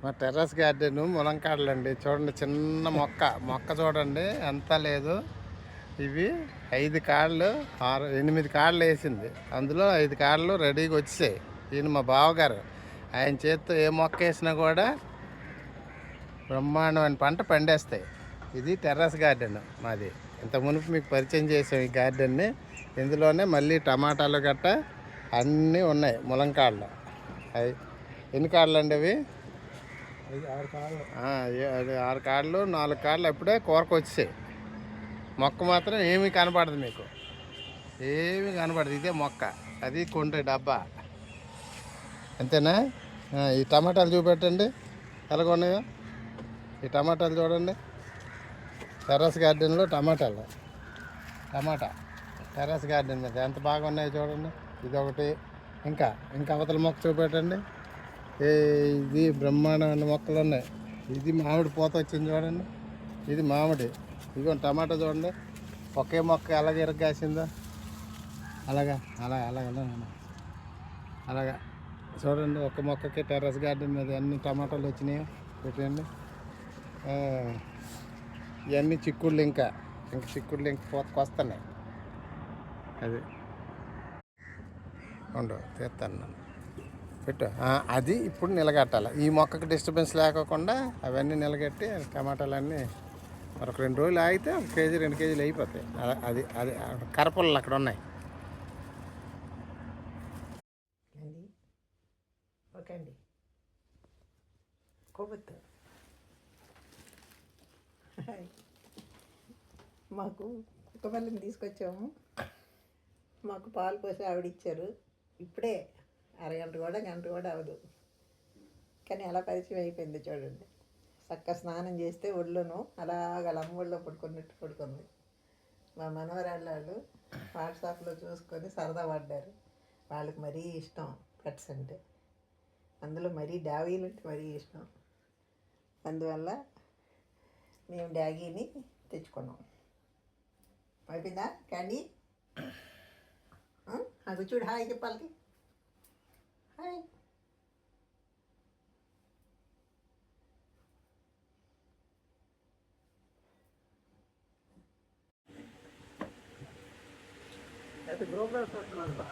మా terrace garden ములంకాడలు అండి. చూడండి, చిన్న మొక్క చూడండి ఎంత లేదు. ఇవి 5 కాళ్ళు 8 కాళ్ళు వేసింది. అందులో 5 కాళ్ళు రెడీగా వచ్చాయి. ఈయన మా బావగారు. ఆయన చేత్తో ఏ మొక్క వేసినా కూడా బ్రహ్మాండమైన పంట పండేస్తాయి. ఇది టెర్రస్ గార్డెన్ మాది. ఇంత మునుపు మీకు పరిచయం చేసాం ఈ గార్డెన్ని. ఇందులోనే మళ్ళీ టమాటాలు గట్ట అన్నీ ఉన్నాయి. ములంకాడలు అవి ఎన్ని కాళ్ళు అండి అవి? అది 6 కాళ్ళు 4 కాళ్ళు అప్పుడే కూరకు వచ్చాయి. మొక్క మాత్రం ఏమీ కనపడదు మీకు, ఏమీ కనపడదు. ఇదే మొక్క, అది కొంటే డబ్బా అంతేనా. ఈ టమాటాలు చూపెట్టండి ఎలాగున్నాయో. ఈ టమాటాలు చూడండి, టెర్రస్ గార్డెన్లో టమాటా టెర్రస్ గార్డెన్ మీద ఎంత బాగా ఉన్నాయో చూడండి. ఇది ఒకటి. ఇంకా అవతల మొక్క చూపెట్టండి. ఇది బ్రహ్మాండమైన మొక్కలు ఉన్నాయి. ఇది మామిడి పూత వచ్చింది చూడండి. ఇది మామిడి. ఇదిగో టమాటా చూడండి, ఒకే మొక్క ఎలాగ ఇరగాసిందో అలాగా చూడండి. ఒక మొక్కకి టెర్రస్ గార్డెన్ మీద అన్ని టమాటాలు వచ్చినాయి. పెట్టండి. ఇవన్నీ చిక్కుళ్ళు ఇంకా పూతకు వస్తున్నాయి. అది ఉండవు, తీస్తాను నన్ను పెట్టు. అది ఇప్పుడు నిలగట్టాలి. ఈ మొక్కకి డిస్టర్బెన్స్ లేకోకుండా అవన్నీ నిలగట్టి టమాటాలన్నీ మరొక 2 రోజులు ఆగితే 1 కేజీ 2 కేజీలు అయిపోతాయి. అది కరపళ్ళు అక్కడ ఉన్నాయి. ఓకే అండి. కొవ్వొత్తు మాకు కుక్కపల్లిని తీసుకొచ్చాము. మాకు పాలు పోసి ఆవిడిచ్చారు. ఇప్పుడే గంట కూడా అవదు, కానీ అలా పరిచయం అయిపోయింది చూడండి. చక్క స్నానం చేస్తే ఒళ్ళును అలాగ అమ్మ ఒళ్ళో పడుకుంది. మా మనవరాళ్ళు వాట్సాప్లో చూసుకొని సరదా పడ్డారు. వాళ్ళకి మరీ ఇష్టం పెట్స్ అంటే, అందులో మరీ డాగీలు అంటే మరీ ఇష్టం. అందువల్ల మేము డాగీని తెచ్చుకున్నాం. అయిపోయిందా క్యాండీ? అది చూడు, హాయ్ చెప్పాలి. హాయ్. అది గ్రూప్లో చూస్తున్నాను.